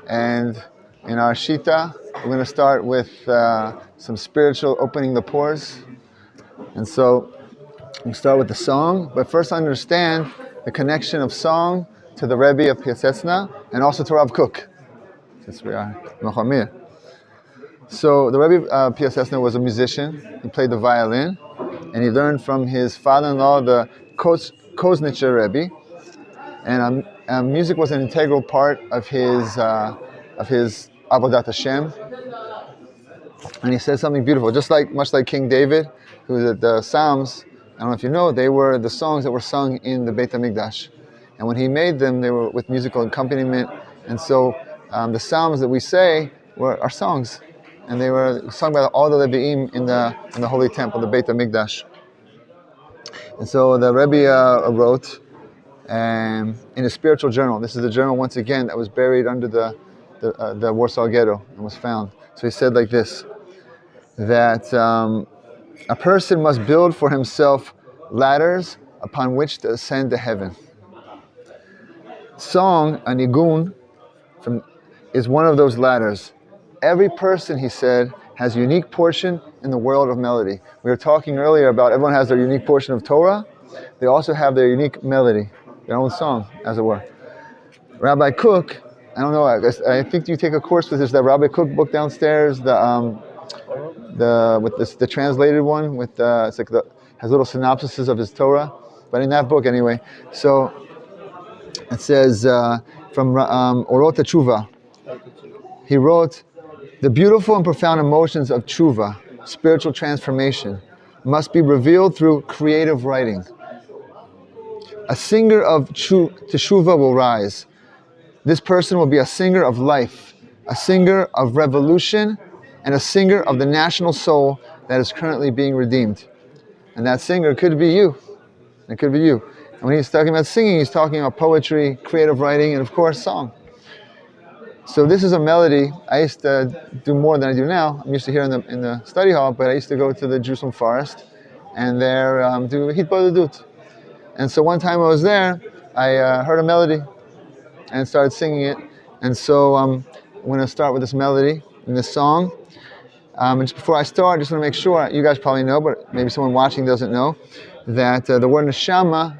And in our Shita, we're going to start with some spiritual opening the pores. And so we'll start with the song, but first understand the connection of song to the Rebbe of Piaseczna and also to Rav Kook, since we are Machon Meir. So the Rebbe of Piaseczna was a musician. He played the violin, and he learned from his father-in-law, the Koznitzer Rebbe. And music was an integral part of his Avodat Hashem. And he says something beautiful, much like King David, who the Psalms, I don't know if you know, they were the songs that were sung in the Beit HaMikdash. And when he made them, they were with musical accompaniment. And so the Psalms that we say are songs. And they were sung by all the Levi'im in the Holy Temple, the Beit HaMikdash. And so the Rebbe wrote in a spiritual journal. This is the journal, once again, that was buried under the Warsaw Ghetto and was found. So he said like this, that a person must build for himself ladders upon which to ascend to heaven. Song, a nigun, is one of those ladders. Every person, he said, has a unique portion in the world of melody. We were talking earlier about everyone has their unique portion of Torah. They also have their unique melody, their own song, as it were. Rabbi Kook, I don't know, I think you take a course with this, that Rabbi Kook book downstairs, the translated one, has little synopsises of his Torah, but in that book anyway. So it says from Orot Tshuva, he wrote, the beautiful and profound emotions of tshuva, spiritual transformation, must be revealed through creative writing. A singer of teshuva will rise. This person will be a singer of life, a singer of revolution, and a singer of the national soul that is currently being redeemed. And that singer could be you. It could be you. And when he's talking about singing, he's talking about poetry, creative writing, and of course, song. So this is a melody. I used to do more than I do now. I'm used to here in the study hall, but I used to go to the Jerusalem forest and there do Hit Bodedut. And so one time I was there, I heard a melody and started singing it. And so I'm going to start with this melody in this song. And just before I start, I just want to make sure, you guys probably know, but maybe someone watching doesn't know, that the word neshama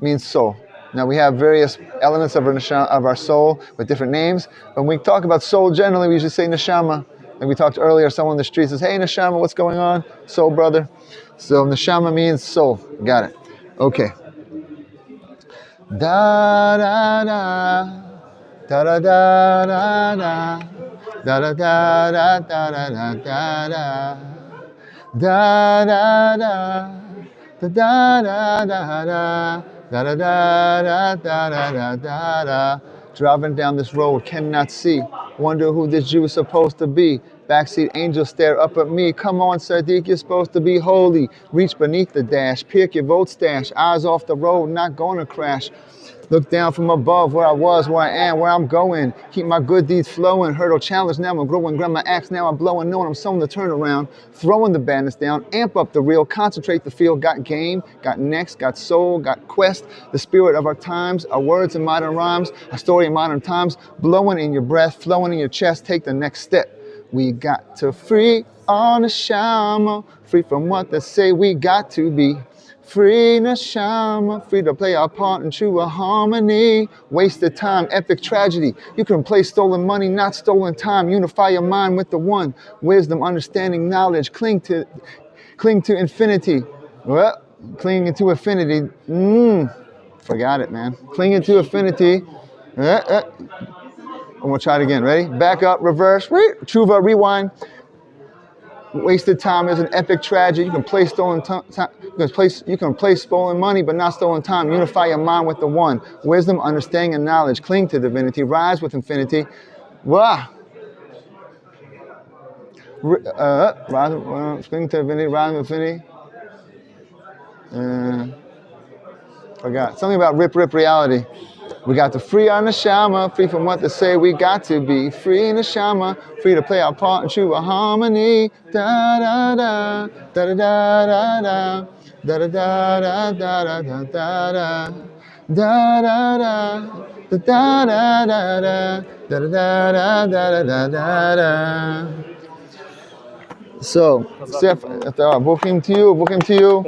means soul. Now we have various elements of our soul with different names. When we talk about soul generally, we usually say neshama. Like we talked earlier, someone in the street says, hey neshama, what's going on? Soul brother. So neshama means soul. Got it. Okay. Da da da da da da da da da da da da da da da da da da. Da da da da da da da da. Driving down this road, cannot see. Wonder who this Jew is supposed to be. Backseat angels stare up at me. Come on, Sadiq, you're supposed to be holy. Reach beneath the dash, pick your vote stash. Eyes off the road, not gonna crash. Look down from above, where I was, where I am, where I'm going. Keep my good deeds flowing. Hurdle challenge, now I'm growing. Grab my axe, now I'm blowing. Knowing I'm sowing the turnaround. Throwing the badness down. Amp up the real. Concentrate the feel. Got game, got next, got soul, got quest. The spirit of our times. Our words in modern rhymes. A story in modern times. Blowing in your breath, flowing in your chest. Take the next step. We got to free on the shama. Free from what they say we got to be. Free neshama, free to play our part in true harmony. Wasted time, epic tragedy. You can replace stolen money, not stolen time. Unify your mind with the one. Wisdom, understanding, knowledge. Cling to infinity. Well, clinging to infinity. Forgot it, man. Clinging to infinity. I'm gonna try it again. Ready? Back up, reverse. Tshuva, rewind. Wasted time is an epic tragedy. You can place stolen time. You can place stolen money, but not stolen time. Unify your mind with the one. Wisdom, understanding, and knowledge. Cling to divinity. Rise with infinity. Rise. Cling to divinity. Rise with infinity. Forgot something about rip reality. We got to free our neshama, free from what they say we got to be. Free neshama, free to play our part in true harmony. Da da da da da da da da da da da da da da da da da da. da da da da da da da da da da da. So, Bochim to you,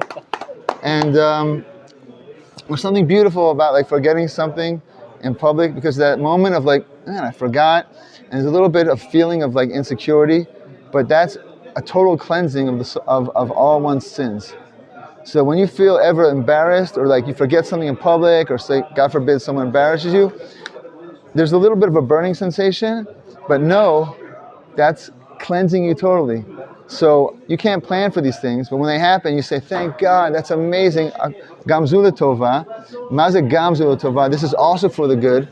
and there's something beautiful about like forgetting something in public, because that moment of like, man, I forgot, and there's a little bit of feeling of like insecurity, but that's a total cleansing of all one's sins. So when you feel ever embarrassed, or like you forget something in public, or say, God forbid, someone embarrasses you, there's a little bit of a burning sensation, but no, that's cleansing you totally. So you can't plan for these things, but when they happen, you say, thank God, that's amazing. Gamzula tova, maze gamzula tova, this is also for the good.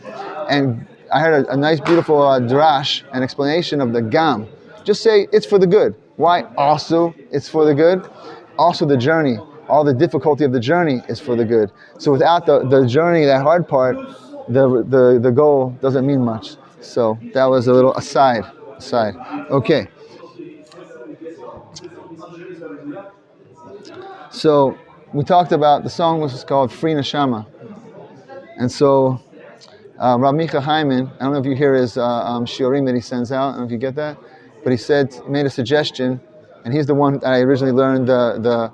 And I heard a nice, beautiful drash, an explanation of the gam. Just say, it's for the good. Why also it's for the good? Also the journey, all the difficulty of the journey is for the good. So without the journey, that hard part, the goal doesn't mean much. So that was a little aside. Okay. So we talked about, the song was called Free Neshama. And so Rav Micha Hyman, I don't know if you hear his shiurim that he sends out, I don't know if you get that, but he made a suggestion, and he's the one that I originally learned the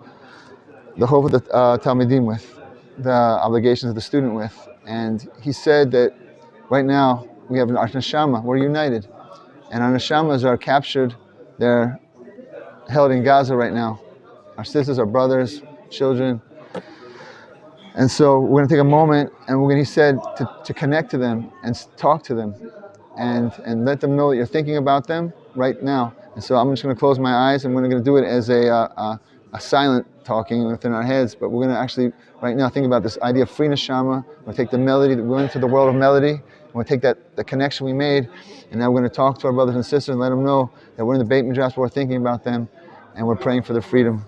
Chovat Ha-Talmidim with, the obligations of the student with. And he said that right now we have our neshama, we're united. And our neshamas are captured, they're held in Gaza right now. Our sisters, our brothers, children. And so we're going to take a moment, and he said to connect to them and talk to them and let them know that you're thinking about them right now. And so I'm just going to close my eyes, and we're going to do it as a silent talking within our heads, but we're going to actually right now think about this idea of free neshama. We're going to take the melody, we went into the world of melody, we're going to take the connection we made, and now we're going to talk to our brothers and sisters and let them know that we're in the Beit Midrash, but we're thinking about them, and we're praying for their freedom.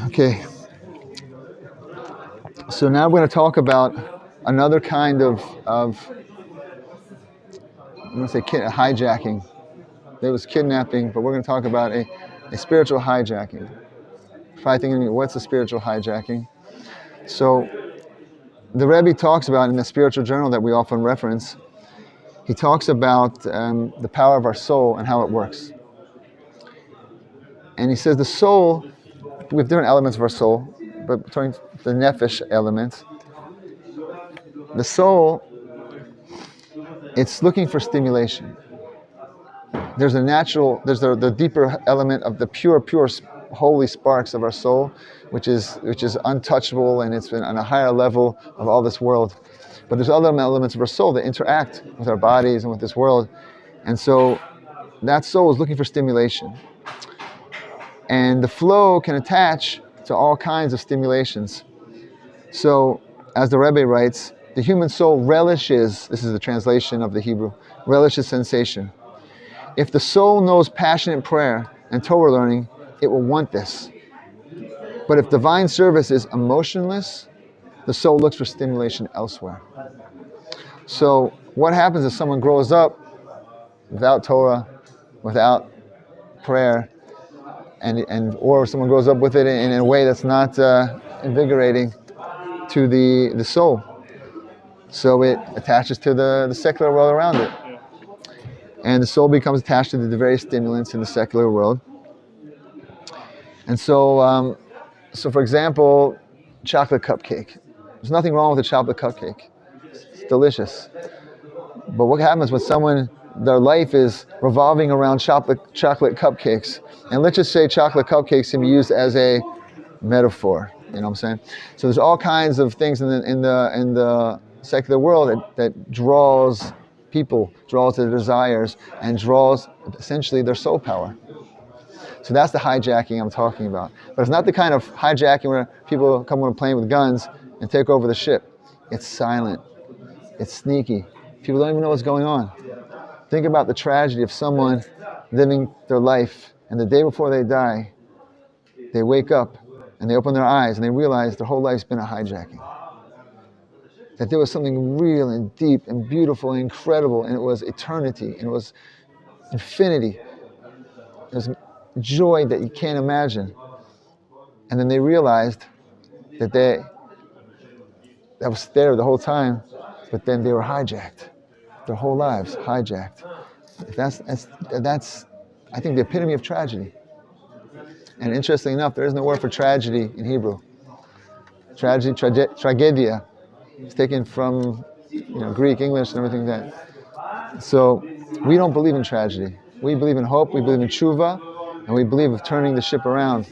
Okay, so now we're going to talk about another kind of I'm going to say hijacking. There was kidnapping, but we're going to talk about a spiritual hijacking. Probably thinking, what's a spiritual hijacking? So the Rebbe talks about in the spiritual journal that we often reference, he talks about the power of our soul and how it works. And he says the soul, we have different elements of our soul, but between the nefesh element, the soul, it's looking for stimulation. There's the deeper element of the pure, holy sparks of our soul, which is untouchable, and it's been on a higher level of all this world. But there's other elements of our soul that interact with our bodies and with this world. And so that soul is looking for stimulation. And the flow can attach to all kinds of stimulations. So, as the Rebbe writes, the human soul relishes, this is the translation of the Hebrew, relishes sensation. If the soul knows passionate prayer and Torah learning, it will want this. But if divine service is emotionless, the soul looks for stimulation elsewhere. So, what happens if someone grows up without Torah, without prayer, or someone grows up with it in a way that's not invigorating to the soul? So it attaches to the secular world around it. And the soul becomes attached to the various stimulants in the secular world. And so, for example, chocolate cupcake. There's nothing wrong with a chocolate cupcake. It's delicious. But what happens when someone, their life is revolving around chocolate cupcakes? And let's just say chocolate cupcakes can be used as a metaphor. You know what I'm saying? So there's all kinds of things in the secular world that draws people, draws their desires, and draws essentially their soul power. So that's the hijacking I'm talking about. But it's not the kind of hijacking where people come on a plane with guns and take over the ship. It's silent. It's sneaky. People don't even know what's going on. Think about the tragedy of someone living their life, and the day before they die, they wake up and they open their eyes and they realize their whole life's been a hijacking. that there was something real and deep and beautiful and incredible, and it was eternity, and it was infinity. It was joy that you can't imagine. And then they realized that that was there the whole time, but then they were hijacked. Their whole lives hijacked. That's I think, the epitome of tragedy. And interestingly enough, there is no word for tragedy in Hebrew. Tragedy, tragedia, it's taken from Greek, English, and everything like that. So we don't believe in tragedy. We believe in hope. We believe in tshuva, and we believe in turning the ship around.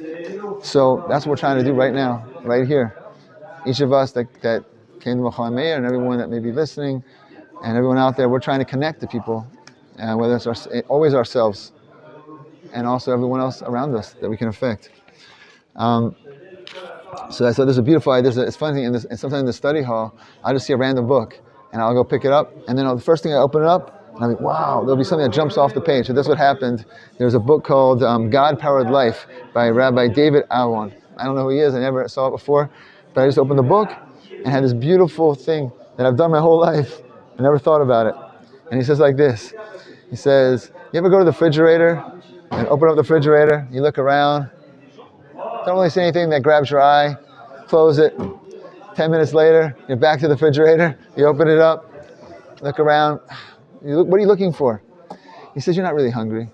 So that's what we're trying to do right now, right here. Each of us that came to Machon Meir, and everyone that may be listening, and everyone out there, we're trying to connect to people, whether it's always ourselves, and also everyone else around us that we can affect. So there's a beautiful idea. It's funny, and sometimes in the study hall, I just see a random book, and I'll go pick it up, and then the first thing I open it up, and I'm like, wow, there'll be something that jumps off the page. So that's what happened. There's a book called God-Powered Life by Rabbi David Awon. I don't know who he is. I never saw it before, but I just opened the book and had this beautiful thing that I've done my whole life. I never thought about it. And he says like this. He says, you ever go to the refrigerator and open up the refrigerator, you look around, don't really see anything that grabs your eye, close it. 10 minutes later, you're back to the refrigerator, you open it up, look around, what are you looking for? He says, you're not really hungry.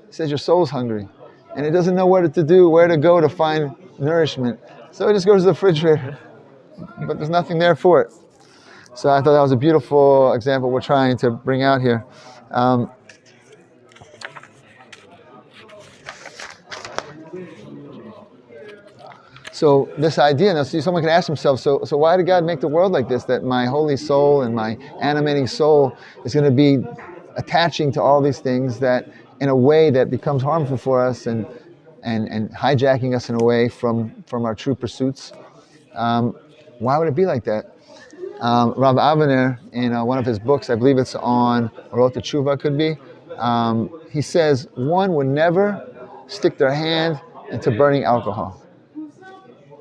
He says, your soul's hungry. And it doesn't know what to do, where to go to find nourishment. So it just goes to the refrigerator, but there's nothing there for it. So I thought that was a beautiful example we're trying to bring out here. So this idea, now see, someone can ask themselves, so why did God make the world like this, that my holy soul and my animating soul is going to be attaching to all these things that in a way that becomes harmful for us and hijacking us in a way from our true pursuits? Why would it be like that? Rav Avner, in one of his books, I believe it's on Orot Tshuva, could be, he says one would never stick their hand into burning alcohol.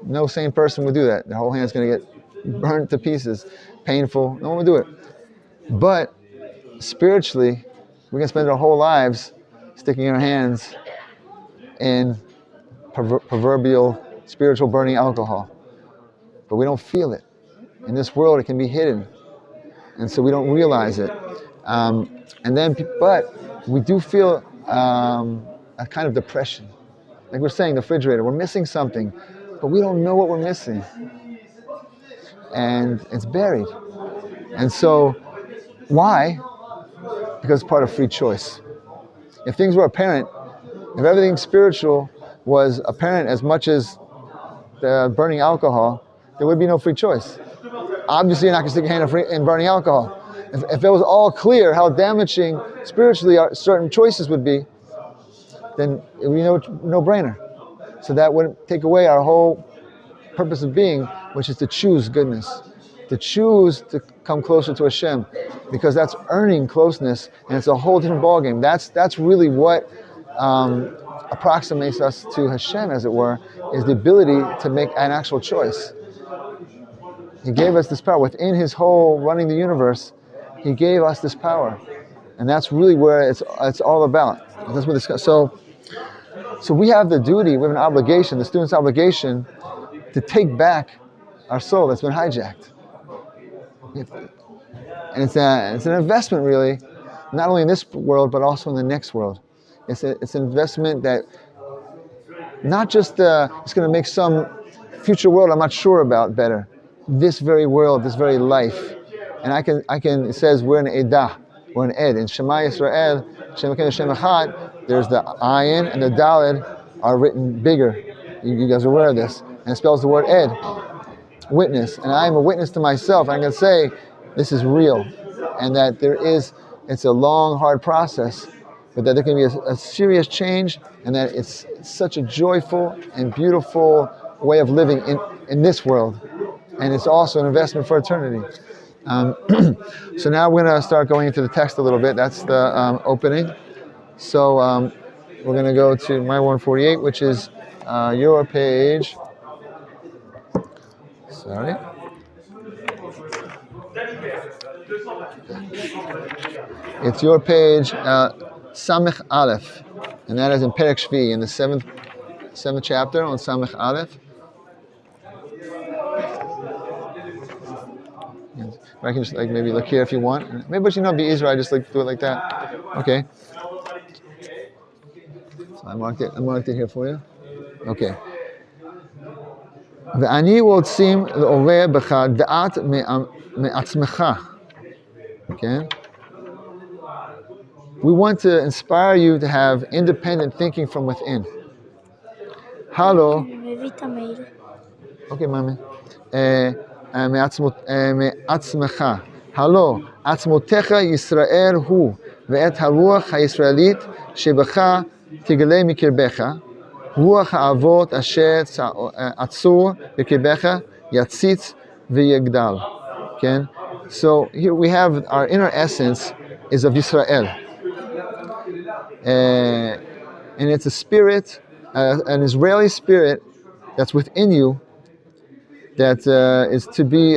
No sane person would do that. Their whole hand's going to get burnt to pieces, painful. No one would do it. But spiritually, we're going to spend our whole lives sticking our hands in proverbial spiritual burning alcohol. But we don't feel it. In this world, it can be hidden. And so we don't realize it. But we do feel a kind of depression. Like we're saying, the refrigerator, we're missing something, but we don't know what we're missing. And it's buried. And so, why? Because it's part of free choice. If things were apparent, if everything spiritual was apparent as much as the burning alcohol, there would be no free choice. Obviously, you're not going to stick your hand in burning alcohol. If it was all clear how damaging spiritually certain choices would be, then it would be no-brainer. So that would take away our whole purpose of being, which is to choose goodness, to choose to come closer to Hashem, because that's earning closeness, and it's a whole different ballgame. That's really what approximates us to Hashem, as it were, is the ability to make an actual choice. He gave us this power. Within His whole running the universe, He gave us this power. And that's really where it's all about. That's what this, so we have the duty, we have an obligation, the student's obligation, to take back our soul that's been hijacked. And it's an investment, really, not only in this world, but also in the next world. It's an investment that not just it's going to make some future world I'm not sure about better. This very world, this very life. And I can. It says we're an edah, we're an ed. In Shema Yisrael, Shem Elokeinu Shem Echad, there's the ayin and the daled are written bigger. You guys are aware of this. And it spells the word ed, witness. And I am a witness to myself. I can say this is real, and that it's a long, hard process, but that there can be a serious change, and that it's such a joyful and beautiful way of living in this world. And it's also an investment for eternity. So now we're going to start going into the text a little bit. That's the opening. So we're going to go to my 148, which is your page. Sorry. It's your page, Samech Aleph, and that is in Perek Shvi, in the seventh chapter on Samech Aleph. I can just like maybe look here if you want. Maybe be Israel. I just like do it like that. Okay. So I marked it here for you. Okay. ואני רוצים לעורר בך דעת מעצמך. Okay. We want to inspire you to have independent thinking from within. Hello. Okay, mommy. מעצמך. הלא עצמותיך ישראל הוא, ואת הרוח הישראלית שבך תגלה מקרבך, רוח האבות אשר עצור בקרבך יציץ ויגדל. Okay? So here we have our inner essence is of Israel. And it's a spirit, an Israeli spirit that's within you, that is to be,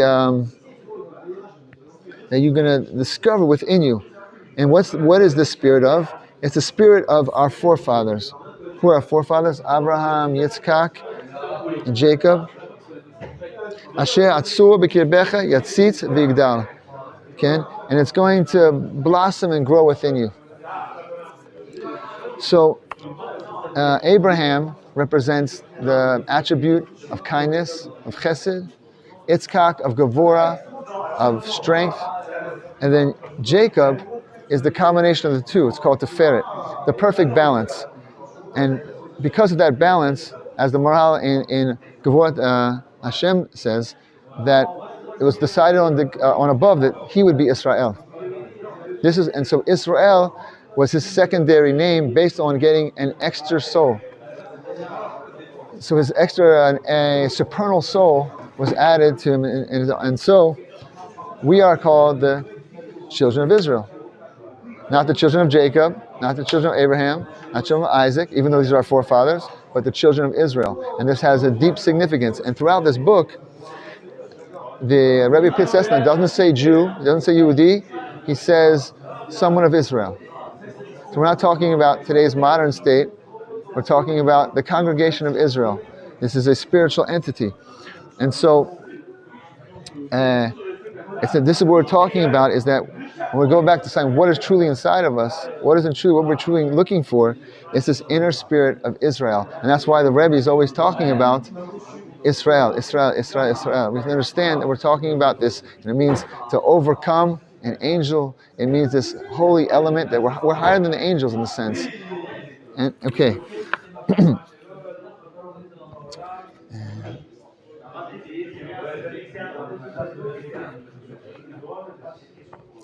that you're going to discover within you. And what is the spirit of? It's the spirit of our forefathers. Who are our forefathers? Abraham, Yitzchak, and Jacob. Asher atzur b'kirbecha yatzitz v'yigdal. Okay? And it's going to blossom and grow within you. So, Abraham represents the attribute of kindness, of chesed. Yitzchak of gevurah, of strength. And then Jacob is the combination of the two. It's called Tiferet, the perfect balance. And because of that balance, as the Maral in Gevurah Hashem says, that it was decided on above that he would be Israel. And so Israel was his secondary name based on getting an extra soul. So his extra, a supernal soul was added to him, and so we are called the children of Israel. Not the children of Jacob, not the children of Abraham, not the children of Isaac, even though these are our forefathers, but the children of Israel. And this has a deep significance. And throughout this book, the Rebbe Pitzesna doesn't say Jew, he doesn't say Yehudi, he says someone of Israel. So we're not talking about today's modern state, we're talking about the congregation of Israel. This is a spiritual entity. And so, this is what we're talking about, is that when we go back to saying what is truly inside of us, what isn't true, what we're truly looking for, it's this inner spirit of Israel. And that's why the Rebbe is always talking about Israel, Israel, Israel, Israel. We can understand that we're talking about this, and it means to overcome an angel. It means this holy element that we're higher than the angels in a sense. And okay.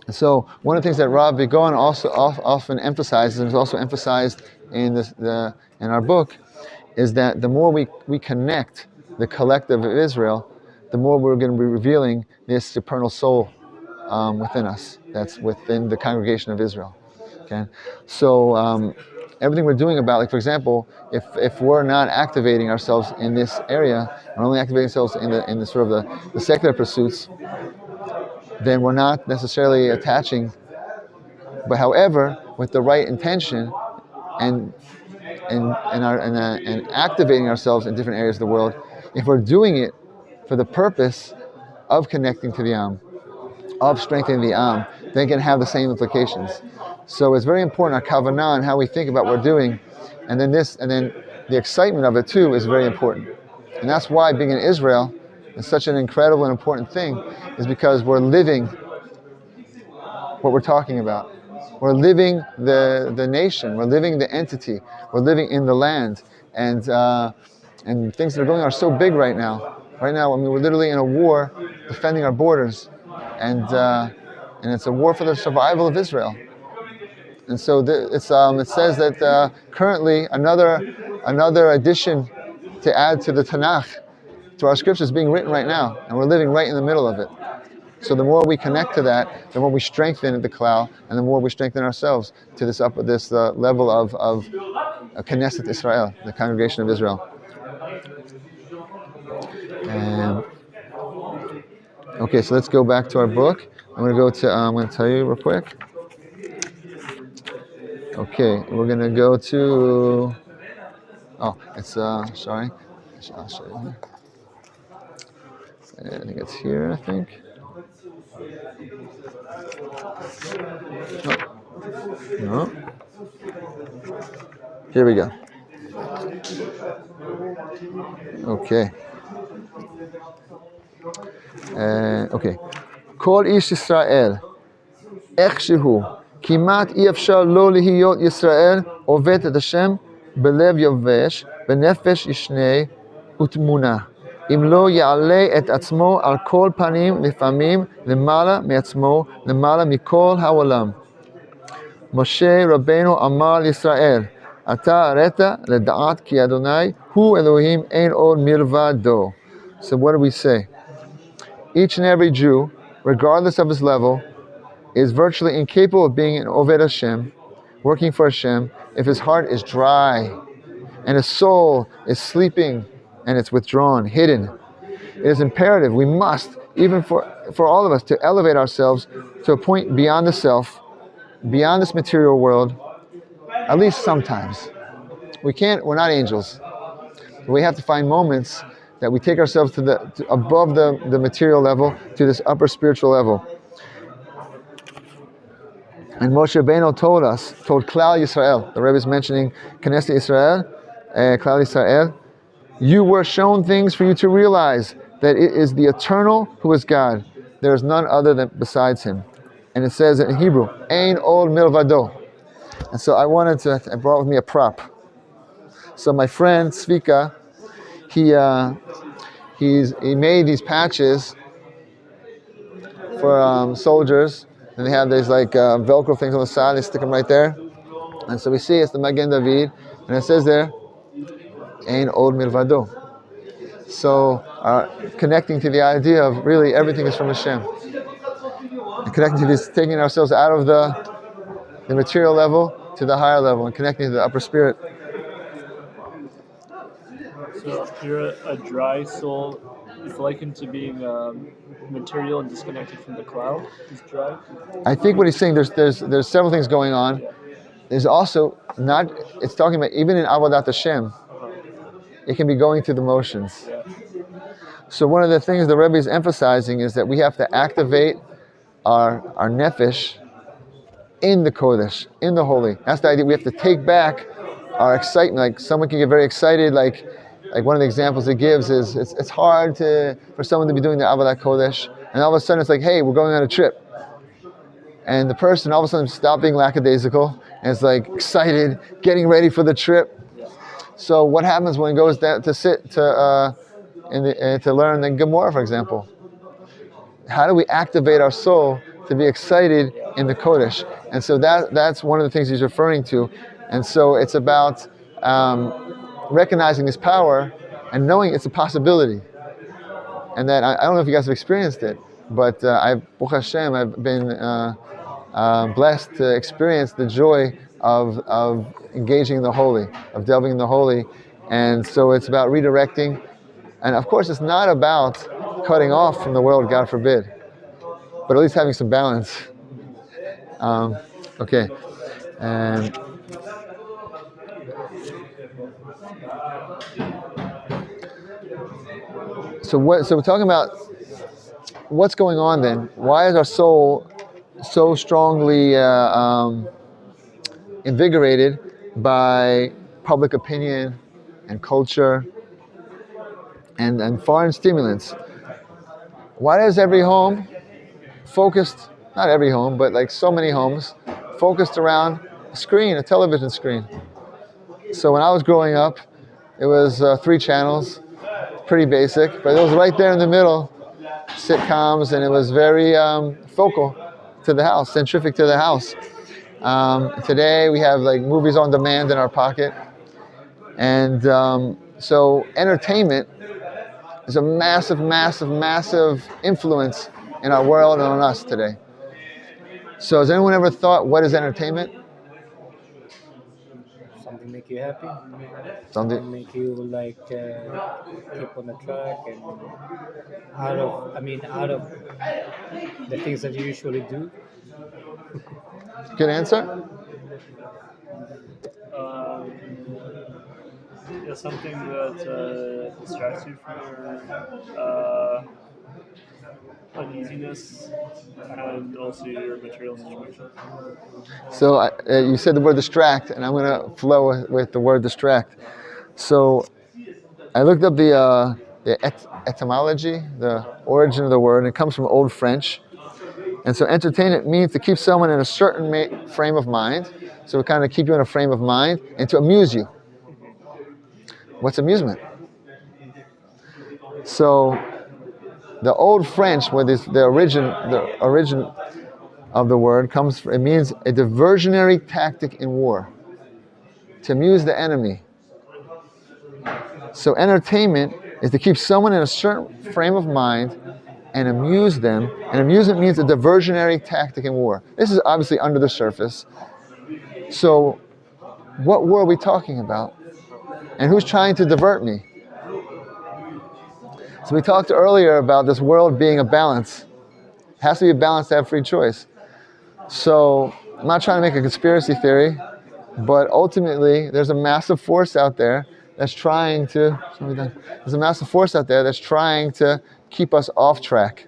So one of the things that Rav Vigon also often emphasizes, and is also emphasized in in our book, is that the more we connect the collective of Israel, the more we're going to be revealing this supernal soul within us, that's within the congregation of Israel. Okay, so everything we're doing about, like for example, if we're not activating ourselves in this area, we're only activating ourselves in the sort of the secular pursuits, then we're not necessarily attaching. But however, with the right intention and activating ourselves in different areas of the world, if we're doing it for the purpose of connecting to the Am, of strengthening the Am, then it can have the same implications. So it's very important, our kavanah, and how we think about what we're doing, and then the excitement of it too is very important. And that's why being in Israel is such an incredible and important thing, is because we're living what we're talking about. We're living the nation, we're living the entity, we're living in the land, and things that are going on are so big right now. Right now, I mean, we're literally in a war defending our borders, and it's a war for the survival of Israel. And so it says that currently another addition to add to the Tanakh, to our scriptures, is being written right now, and we're living right in the middle of it. So the more we connect to that, the more we strengthen the klal, and the more we strengthen ourselves to this level of Knesset Israel, the congregation of Israel. Okay, so let's go back to our book. I'm going to go to, I'm going to tell you real quick. Okay, we're going to go to, it's, sorry. I'll show you here. I think it's here, I think. No. Here we go. Okay. Okay. כל איש ישראל, איכשהו, כמעט אי אפשר לא להיות ישראל, עובד את השם בלב יבש, בנפש ישנה ותמונה. אם לא יעלה את עצמו על כל פנים לפעמים למעלה מעצמו, למעלה מכל העולם. משה רבנו אמר לישראל, אתה הראת לדעת כי אדוני הוא אלוהים אין עוד מלבדו. So what do we say? Each and every Jew, regardless of his level, is virtually incapable of being an Oved Hashem, working for Hashem, if his heart is dry and his soul is sleeping and it's withdrawn, hidden. It is imperative, we must, even for all of us, to elevate ourselves to a point beyond the self, beyond this material world, at least sometimes. We're not angels. We have to find moments that we take ourselves to above the material level, to this upper spiritual level. And Moshe Rabbeinu told Klal Yisrael, the Rebbe is mentioning Knesset Israel, Klal Yisrael, you were shown things for you to realize that it is the eternal who is God. There is none other than besides him. And it says in Hebrew, Ein od milvado. And so I brought with me a prop. So my friend Svika, he made these patches for soldiers, and they have these like Velcro things on the side. They stick them right there, and so we see it's the Magen David, and it says there, "Ein od milvado." So connecting to the idea of really everything is from Hashem, and connecting to this, taking ourselves out of the material level to the higher level, and connecting to the upper spirit. So you're a dry soul. It's likened to being material and disconnected from the cloud. It's dry. I think what he's saying, there's several things going on. There's also it's talking about even in Avodat Hashem, it can be going through the motions. Yeah. So one of the things the Rebbe is emphasizing is that we have to activate our nefesh in the Kodesh, in the holy. That's the idea. We have to take back our excitement. Like someone can get very excited, like one of the examples it gives is it's hard for someone to be doing the Avodat Kodesh, and all of a sudden it's like, hey, we're going on a trip. And the person all of a sudden stops being lackadaisical and is like excited, getting ready for the trip. So what happens when it goes down to sit to learn the Gemara, for example? How do we activate our soul to be excited in the Kodesh? And so that's one of the things he's referring to. And so it's about recognizing his power and knowing it's a possibility. And that I don't know if you guys have experienced it, but Baruch Hashem, I've been blessed to experience the joy of engaging in the holy, of delving in the holy. And so it's about redirecting. And of course, it's not about cutting off from the world, God forbid, but at least having some balance. Okay. And so we're talking about what's going on then. Why is our soul so strongly invigorated by public opinion and culture and foreign stimulants? Why does every home focused, not every home, but like so many homes, focused around a screen, a television screen? So when I was growing up, it was 3 channels, pretty basic, but it was right there in the middle, sitcoms, and it was very focal to the house, centrifugal to the house. Today we have like movies on demand in our pocket, and so entertainment is a massive, massive, massive influence in our world and on us today. So has anyone ever thought, what is entertainment? Something something make you happy, Something. make you like keep on the track, and out of the things that you usually do. Good answer. Yeah, something that distracts you from your uneasiness and also your material situation. So you said the word distract, and I'm going to flow with the word distract. So I looked up the etymology, the origin of the word, and it comes from Old French. And so entertainment means to keep someone in a certain frame of mind. So it kind of keep you in a frame of mind and to amuse you. What's amusement? So the Old French, where the origin of the word it means a diversionary tactic in war, to amuse the enemy. So entertainment is to keep someone in a certain frame of mind and amuse them. And amusement means a diversionary tactic in war. This is obviously under the surface. So what war are we talking about? And who's trying to divert me? So we talked earlier about this world being a balance. It has to be a balance to have free choice. So I'm not trying to make a conspiracy theory, but ultimately there's a massive force out there that's trying to keep us off track.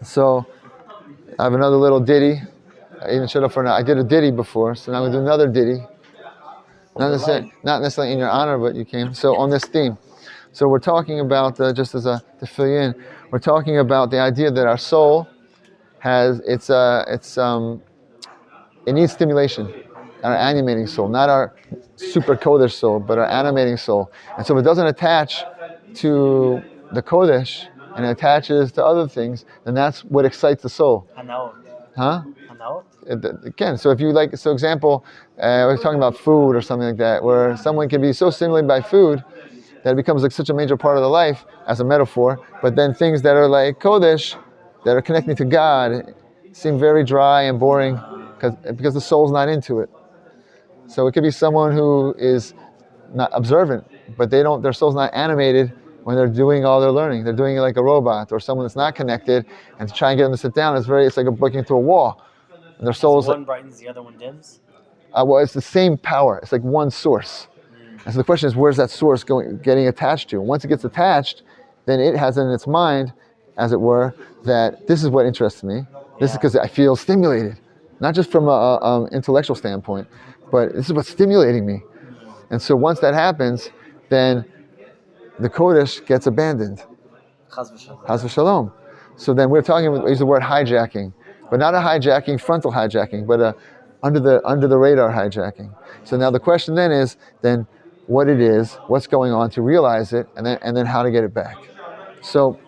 So I have another little ditty. I even showed up for I did a ditty before, so now I'm going to do another ditty. Not necessarily in your honor, but you came. So on this theme. So we're talking about, just to fill you in, we're talking about the idea that our soul has, it needs stimulation. Our animating soul, not our super Kodesh soul, but our animating soul. And so if it doesn't attach to the Kodesh and it attaches to other things, then that's what excites the soul. Huh? Again, so if you like, so example, we're talking about food or something like that, where someone can be so stimulated by food that it becomes like such a major part of the life as a metaphor, but then things that are like Kodesh, that are connecting to God, seem very dry and boring because the soul's not into it. So it could be someone who is not observant, but their soul's not animated when they're doing all their learning. They're doing it like a robot, or someone that's not connected, and to try and get them to sit down, it's like breaking through a wall. And their soul's one brightens, the other one dims? Well, it's the same power. It's like one source. And so the question is, where's that source getting attached to? Once it gets attached, then it has in its mind, as it were, that this is what interests me. This is because I feel stimulated, not just from an intellectual standpoint, but this is what's stimulating me. And so once that happens, then the Kodesh gets abandoned. Chas v'shalom. Chas v'shalom. So then we use the word hijacking, but not a hijacking, frontal hijacking, but under the radar hijacking. So now the question then is, what it is, what's going on to realize it, and then how to get it back. So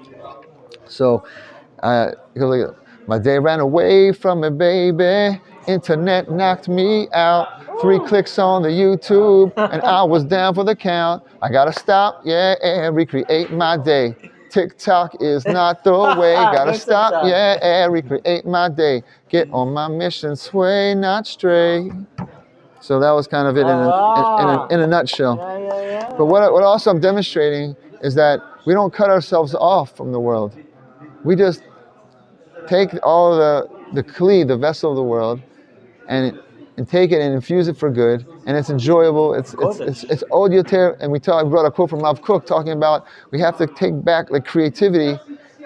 my day ran away from me, baby. Internet knocked me out. 3 clicks on the YouTube, and I was down for the count. I gotta stop, recreate my day. TikTok is not the way. Gotta stop, recreate my day. Get on my mission, sway, not stray. So that was kind of it in a nutshell. But what also I'm demonstrating is that we don't cut ourselves off from the world. We just take all the kli, the vessel of the world, and take it and infuse it for good, and it's enjoyable. It's od yoter, and I brought a quote from Rav Kook talking about we have to take back like creativity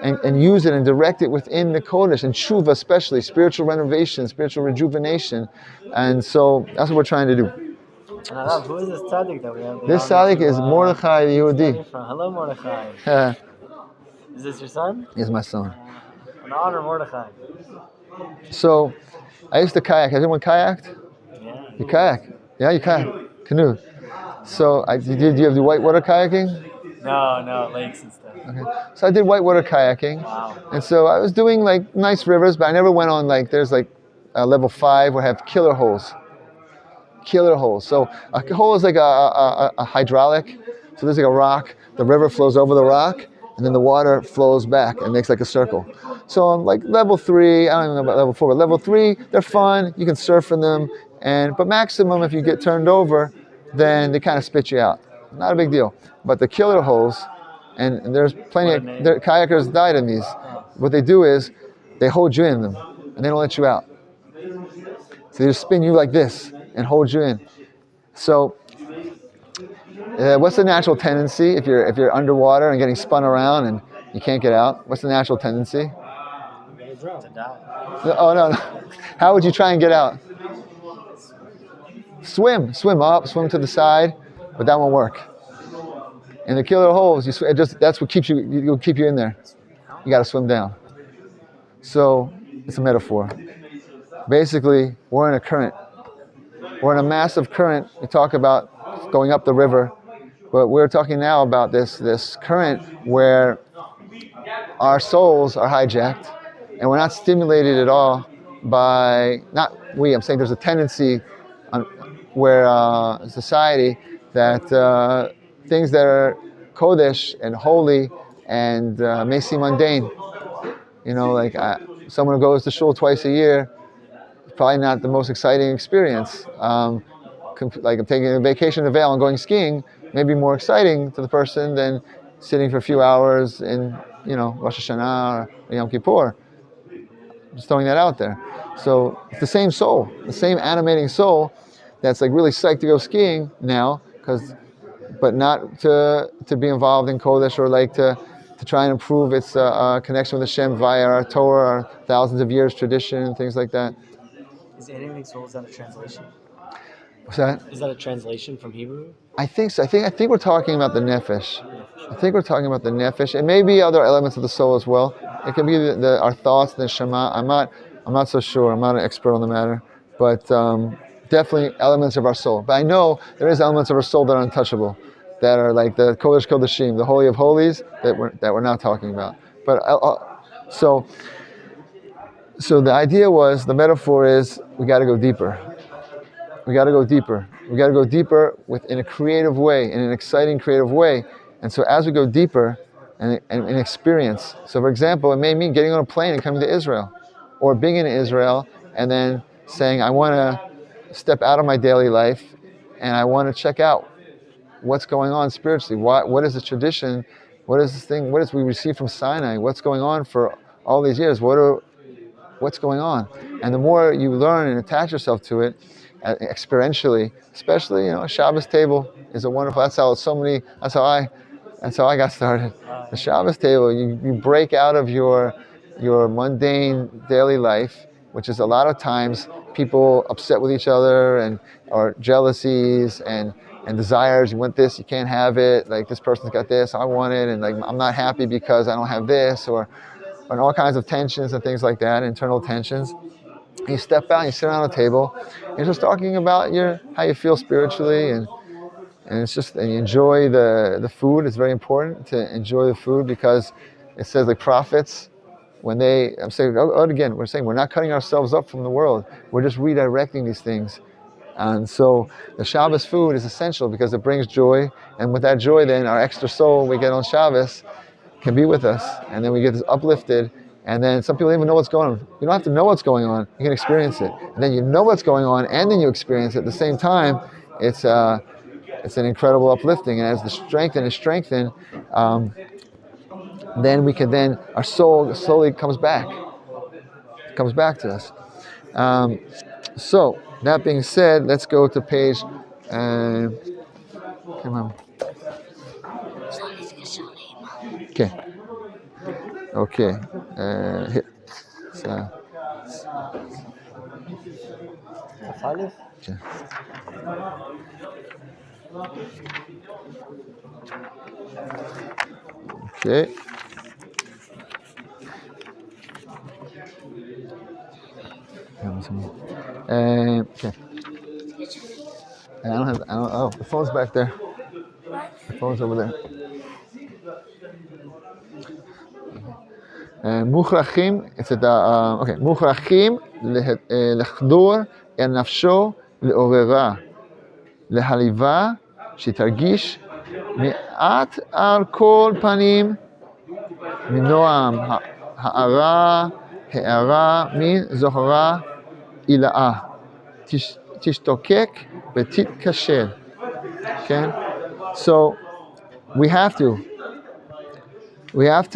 and use it and direct it within the Kodesh, and tshuva especially, spiritual renovation, spiritual rejuvenation, and so that's what we're trying to do. Who is this tzaddik that we have? This tzaddik is Mordechai the Yehudi. Hello, Mordechai. Is this your son? He's my son. An honor, Mordechai. So, I used to kayak. Has anyone kayaked? Yeah. You kayak? Yeah, you kayak. Canoe. So, do you have the whitewater kayaking? No, lakes and stuff. Okay. So I did whitewater kayaking. Wow. And so I was doing like nice rivers, but I never went on there's level 5 where I have killer holes. So a hole is like a hydraulic. So there's like a rock. The river flows over the rock, and then the water flows back and makes like a circle. So on like level 3, I don't even know about level 4, but level 3, they're fun. You can surf in them, but maximum if you get turned over, then they kind of spit you out. Not a big deal. But the killer holes, and there's plenty of kayakers died in these. What they do is they hold you in them, and they don't let you out. So they just spin you like this and hold you in. So what's the natural tendency if you're underwater and getting spun around and you can't get out? What's the natural tendency? To die. Oh no. How would you try and get out? Swim up, swim to the side, but that won't work. In the killer holes, that's what keeps you. Will keep you in there. You got to swim down. So it's a metaphor. Basically, we're in a current. We're in a massive current. We talk about going up the river, but we're talking now about this current where our souls are hijacked, and we're not stimulated at all by, I'm saying there's a tendency where society that things that are kodesh and holy and may seem mundane, like someone who goes to shul twice a year, probably not the most exciting experience. Like taking a vacation to Vail and going skiing may be more exciting to the person than sitting for a few hours in Rosh Hashanah or Yom Kippur. Just throwing that out there. So it's the same soul, the same animating soul that's like really psyched to go skiing now, but not to be involved in Kodesh or like to try and improve its connection with Hashem via our Torah, our thousands of years tradition and things like that. Is animating soul, is that a translation? What's that? Is that a translation from Hebrew? I think so. I think we're talking about the nefesh. I think we're talking about the nefesh. It may be other elements of the soul as well. It can be our thoughts, the shema. I'm not so sure. I'm not an expert on the matter, but definitely elements of our soul. But I know there is elements of our soul that are untouchable, that are like the Kodesh Kodeshim, the Holy of Holies, that we're not talking about. But so the idea was, the metaphor is, we got to go deeper. We got to go deeper. We got to go deeper in a creative way, in an exciting, creative way. And so as we go deeper and experience, so for example, it may mean getting on a plane and coming to Israel, or being in Israel and then saying, I want to step out of my daily life and I want to check out what's going on spiritually. What is the tradition? What is this thing? What is we receive from Sinai? What's going on for all these years? What's going on? And the more you learn and attach yourself to it, experientially, especially, a Shabbos table is a wonderful. That's how I got started. The Shabbos table, you break out of your mundane daily life, which is a lot of times people upset with each other or jealousies and desires. You want this, you can't have it. Like, this person's got this, I want it, and like, I'm not happy because I don't have this, or all kinds of tensions and things like that, internal tensions. You step out, you sit around a table, you're just talking about how you feel spiritually, and it's just, and you enjoy the food. It's very important to enjoy the food, because it says, like, prophets, when we're saying we're not cutting ourselves up from the world. We're just redirecting these things. And so the Shabbos food is essential because it brings joy, and with that joy, then our extra soul we get on Shabbos can be with us, and then we get this uplifted. And then some people don't even know what's going on. You don't have to know what's going on. You can experience it. And then you know what's going on, and then you experience it at the same time. It's an incredible uplifting. And as the strengthen, then we can our soul slowly comes back. It comes back to us. So that being said, let's go to page. Come on. Okay. Okay. Here. So. Okay. Okay. Okay. Oh, the phone's back there. The phone's over there. מוכרחים, מוכרחים לחדור אל נפשו לעוררה, להליבה, שתרגיש מעט על כל פנים מנועם הערה, הערה מזוהרה עילאה. תשתוקק ותתקשר. Okay? So we have to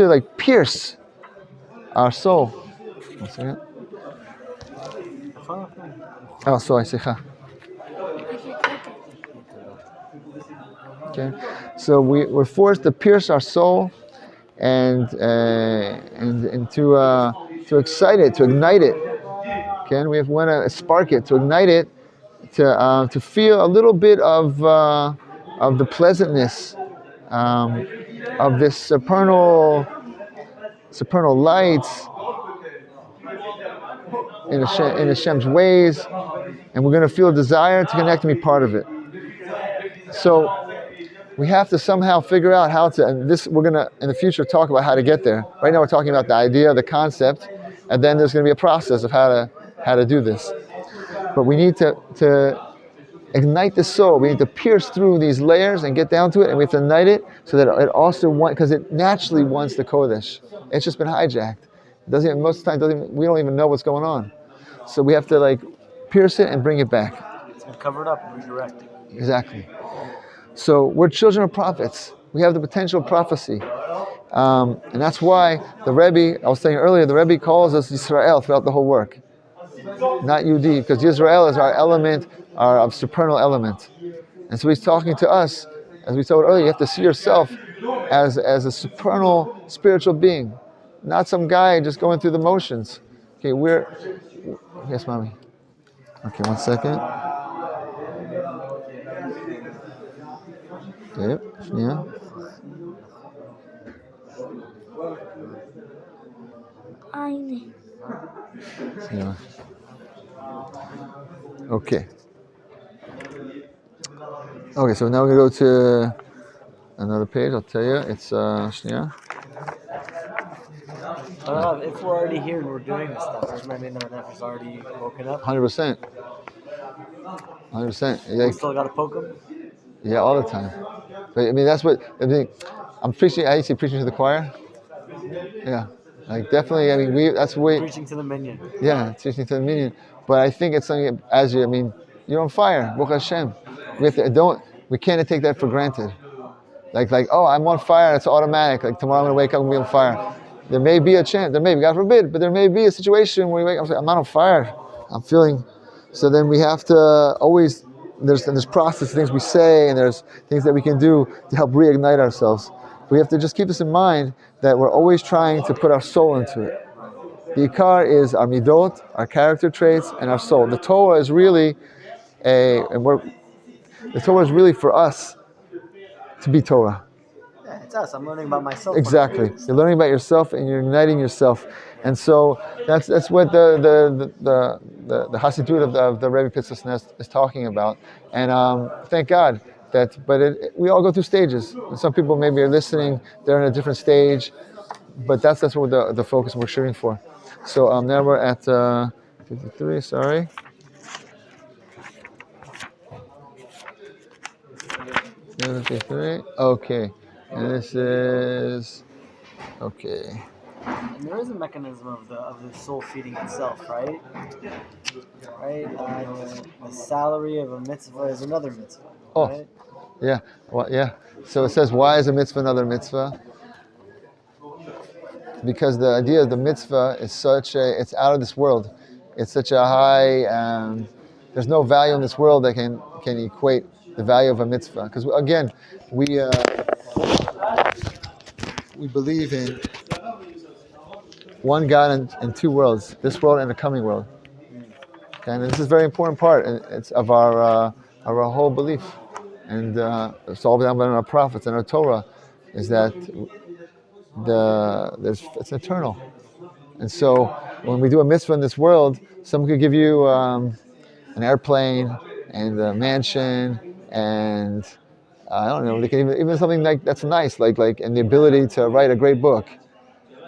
like pierce our soul. One second. Oh, sorry, סליחה. Okay, so we're forced to pierce our soul and to excite it, to ignite it. Okay, we want to spark it, to ignite it, to feel a little bit of the pleasantness of this supernal lights in Hashem's ways, and we're going to feel a desire to connect and be part of it. So we have to somehow figure out how to, and this we're going to in the future talk about how to get there. Right now we're talking about the idea, the concept, and then there's going to be a process of how to do this. But we need to ignite the soul. We need to pierce through these layers and get down to it, and we have to ignite it so that it also wants, because it naturally wants the Kodesh. It's just been hijacked. Most of the time we don't even know what's going on. So we have to like pierce it and bring it back. It's been covered up and redirected. Exactly. So we're children of prophets. We have the potential of prophecy. And that's why the Rebbe, I was saying earlier, the Rebbe calls us Yisrael throughout the whole work. Not Yehudi, because Yisrael is our element, our supernal element. And so he's talking to us, as we told earlier, you have to see yourself as a supernal spiritual being. Not some guy just going through the motions. Okay, yes, mommy. Okay, 1 second. Yep, yeah. Yeah. Okay. Okay, so now we're going to go to another page. I'll tell you. It's shnia. I don't know, if we're already here and we're doing this stuff, doesn't that mean that Nefesh is already woken up? 100%. 100%. You still got to poke him? Yeah, all the time. But I mean, that's what I'm preaching. I used to preaching to the choir. Yeah, like definitely. I mean, preaching to the minion. Yeah, preaching to the minion. But I think it's something you're on fire. Baruch Hashem. We can't take that for granted. Like, oh, I'm on fire. It's automatic. Like tomorrow I'm gonna wake up and be on fire. There may be a chance. There may be, God forbid, but there may be a situation where you wake up and say, I'm not on fire. I'm feeling. So then we have to always. There's process, things we say, and there's things that we can do to help reignite ourselves. We have to just keep this in mind that we're always trying to put our soul into it. The Ikar is our midot, our character traits, and our soul. The Torah is really the Torah is really for us to be Torah. Yeah, it's us. I'm learning about myself. Exactly. You're learning about yourself and you're igniting yourself. And so that's what the Hasidut of the Rebbe Pitzas Nest is talking about. And thank God we all go through stages. And some people maybe are listening, they're in a different stage, but that's what the focus we're shooting for. So now we're at 53, sorry. Okay. And this is, okay. And there is a mechanism of the soul feeding itself, right? Right? The salary of a mitzvah is another mitzvah. Oh, right? Yeah. Well, yeah. So it says, why is a mitzvah another mitzvah? Because the idea of the mitzvah is it's out of this world. It's such a high, there's no value in this world that can equate the value of a mitzvah. Because again, we believe in one God and two worlds, this world and the coming world. Okay, and this is a very important part of our whole belief. And it's all down by our prophets and our Torah, is that it's eternal. And so when we do a mitzvah in this world, someone could give you an airplane and a mansion and I don't know, they can even something like that's nice, like and the ability to write a great book.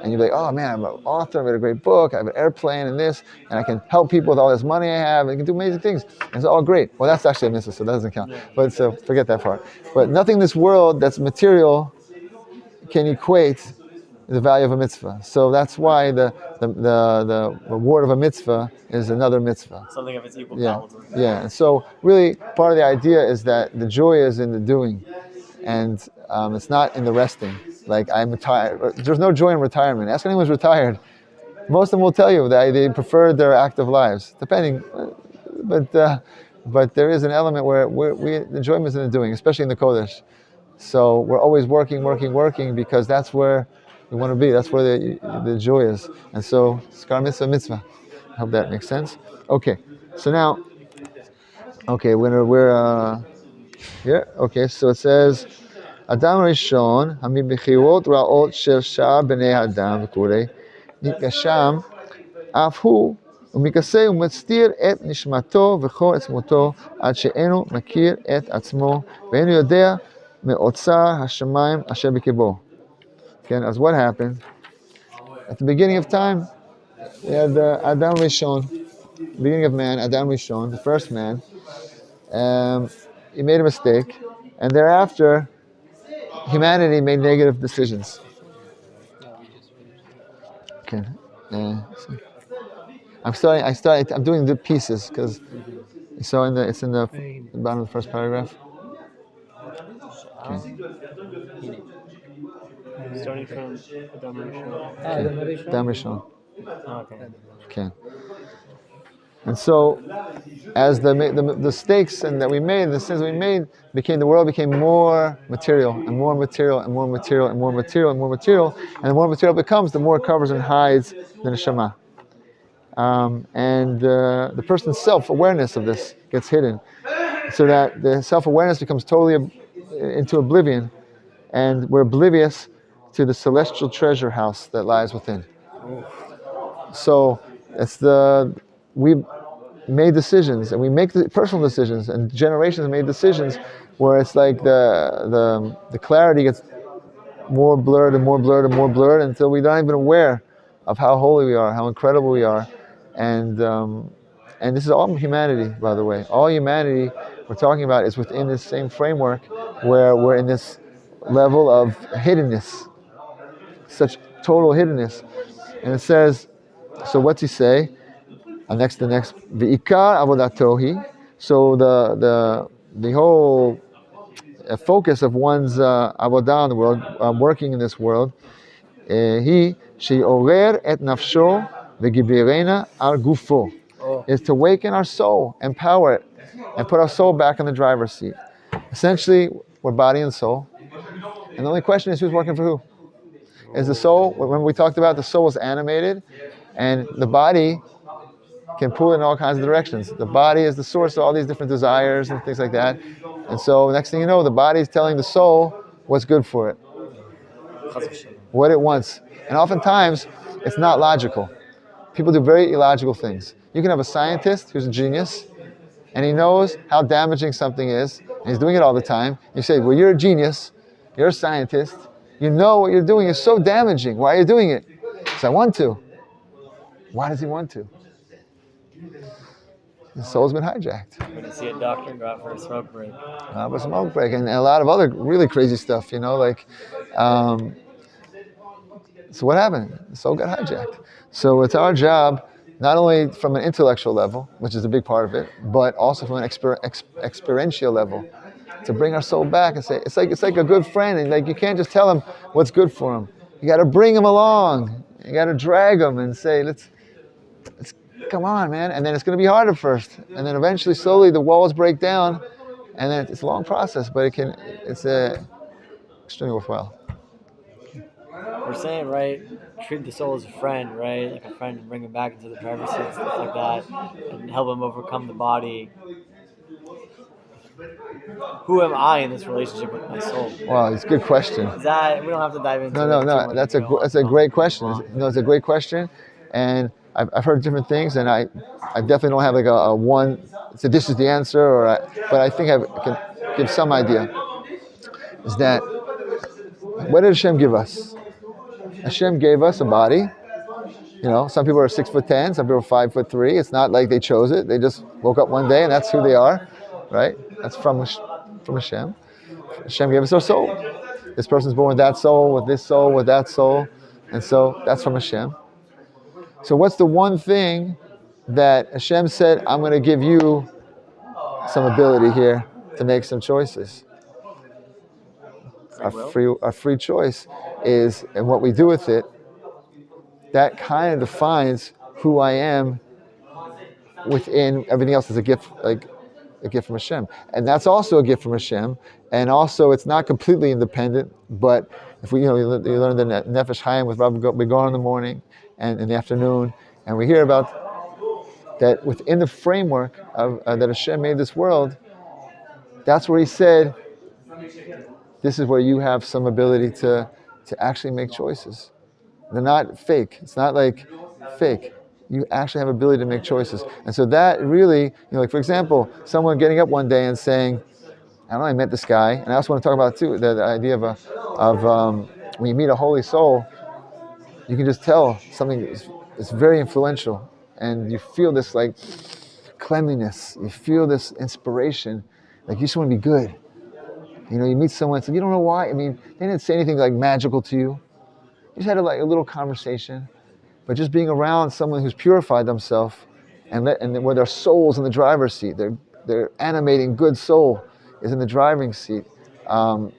And you're like, oh man, I'm an author, I wrote a great book, I have an airplane and this, and I can help people with all this money I have, and I can do amazing things. And it's all great. Well, that's actually a mitzvah, so that doesn't count. But so forget that part. But nothing in this world that's material can equate the value of a mitzvah. So that's why the reward of a mitzvah is another mitzvah. Something of its equal Yeah, caliber. yeah. And so really, part of the idea is that the joy is in the doing, and it's not in the resting. Like I'm retired. There's no joy in retirement. Ask anyone who's retired. Most of them will tell you that they prefer their active lives, depending. But there is an element where the enjoyment is in the doing, especially in the Kodesh. So we're always working because that's where we want to be. That's where the joy is. And so, skar mitzvah. I hope that makes sense. Okay. So now, we're here. Okay. So it says, Adam Rishon hamibechirot raot shel shar bnei Adam v'kurei nitgasham אף הוא ומכסה ומסתיר את נשמתו וכל עצמותו עד שאינו מכיר את עצמו ואינו יודע מאוצר השמיים אשר בקרבו. Okay, as what happened? At the beginning of time, we had Adam Rishon, beginning of man, Adam Rishon, the first man. He made a mistake, and thereafter, humanity made negative decisions. Okay. I'm doing the pieces because it's in the bottom of the first paragraph. Okay. Starting from Adam Rishon. Adam Rishon. Okay. Okay. And so, as the stakes and that we made, the sins we made, the world became more material and more material and more material and more material and more material, and the more material it becomes, the more it covers and hides the neshama. And the person's self-awareness of this gets hidden, so that the self-awareness becomes totally into oblivion, and we're oblivious to the celestial treasure house that lies within. So we made decisions, and we make the personal decisions, and generations made decisions where it's like the clarity gets more blurred and more blurred and more blurred until we're not even aware of how holy we are, how incredible we are. And this is all humanity, by the way. All humanity we're talking about is within this same framework where we're in this level of hiddenness, such total hiddenness. And it says, so what's he say? The next, V'ikar avodatohi. So the whole focus of one's avodah in the world, working in this world, he she'orer et nafsho v'gibirena al gufo, is to waken our soul, empower it, and put our soul back in the driver's seat. Essentially, we're body and soul, and the only question is who's working for who? Is the soul? Remember we talked about the soul is animated, and the body can pull in all kinds of directions. The body is the source of all these different desires and things like that. And so next thing you know, the body is telling the soul what's good for it, what it wants. And oftentimes, it's not logical. People do very illogical things. You can have a scientist who's a genius, and he knows how damaging something is, and he's doing it all the time. You say, well, you're a genius, you're a scientist, you know what you're doing is so damaging. Why are you doing it? Because I want to. Why does he want to? The soul's been hijacked. When you see a doctor, go out for a smoke break. A smoke break, and a lot of other really crazy stuff, like. So what happened? The soul got hijacked. So it's our job, not only from an intellectual level, which is a big part of it, but also from an experiential level, to bring our soul back and say, it's like a good friend, and like you can't just tell him what's good for him. You got to bring him along. You got to drag him and say, let's come on, man. And then it's going to be hard at first, and then eventually, slowly, the walls break down, and then it's a long process, but it's extremely worthwhile. We're saying, right, treat the soul as a friend, right? Like a friend, and bring him back into the driver's seat and stuff like that, and help him overcome the body. Who am I in this relationship with my soul? Wow, it's a good question. We don't have to dive into. No. That's a great question. It's a great question, and I've heard different things, and I definitely don't have like a one. So this is the answer, but I think I can give some idea. Is that what did Hashem give us? Hashem gave us a body. Some people are 6'10", some people are 5'3". It's not like they chose it. They just woke up one day and that's who they are, right? That's from Hashem. Hashem gave us our soul. This person's born with that soul, with this soul, with that soul. And so that's from Hashem. So what's the one thing that Hashem said, I'm going to give you some ability here to make some choices? A free choice is, and what we do with it, that kind of defines who I am within everything else is a gift, like a gift from Hashem. And that's also a gift from Hashem. And also it's not completely independent, but if we, you learn the Nefesh Chaim with Rabbi, we go on in the morning and in the afternoon, and we hear about that within the framework of that Hashem made this world, that's where he said, this is where you have some ability to actually make choices. They're not fake. It's not like fake. You actually have ability to make choices. And so that really, like for example, someone getting up one day and saying, I don't know, I met this guy, and I also want to talk about too, the idea of when you meet a holy soul, you can just tell something is very influential, and you feel this like cleanliness, you feel this inspiration, like you just want to be good. You meet someone, so you don't know why. I mean, they didn't say anything like magical to you. You just had a little conversation, but just being around someone who's purified themselves, and where their soul's in the driver's seat, their animating good soul is in the driving seat. What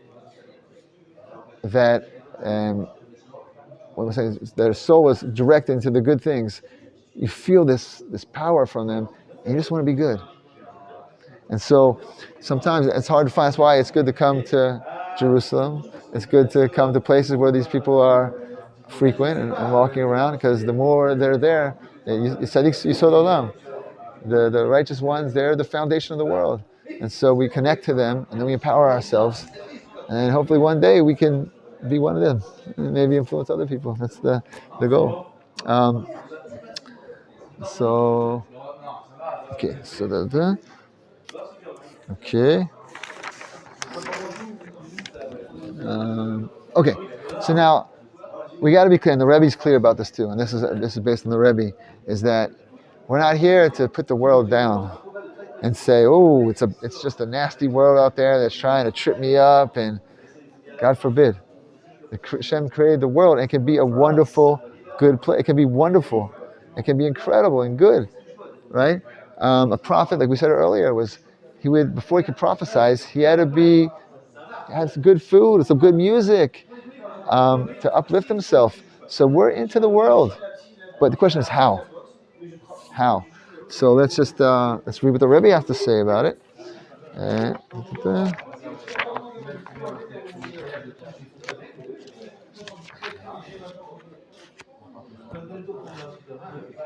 I'm saying is their soul is directed into the good things. You feel this power from them, and you just want to be good. And so sometimes it's hard to find. That's why it's good to come to Jerusalem. It's good to come to places where these people are frequent and walking around, because the more they're there, Tzaddik Yisod Olam, the righteous ones, they're the foundation of the world. And so we connect to them, and then we empower ourselves, and hopefully one day we can be one of them and maybe influence other people. That's the goal. Okay, so okay. Okay, so now we got to be clear, and the Rebbe's clear about this too, and this is based on the Rebbe, is that we're not here to put the world down and say, oh, it's just a nasty world out there that's trying to trip me up, and God forbid. Hashem created the world, and it can be a wonderful, good place. It can be wonderful. It can be incredible and good, right? A prophet, like we said earlier, before he could prophesize, he had to had some good food, some good music, to uplift himself. So we're into the world, but the question is how? How? So let's read what the Rebbe has to say about it.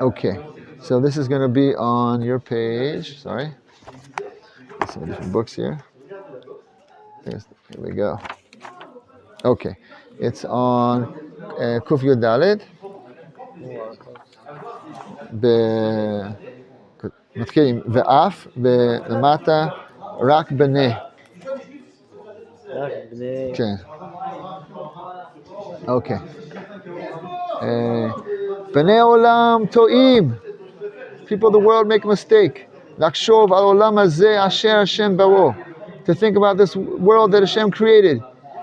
Okay, so this is going to be on your page. Sorry, some different books here. Here we go. Okay, it's on Kuf Yud Dalet. מתחילים, ואף למטה רק בני. רק בני. כן. אוקיי. בני עולם טועים. People of the world make a mistake. לחשוב על עולם הזה אשר השם ברו. To think about this world that Hashem created.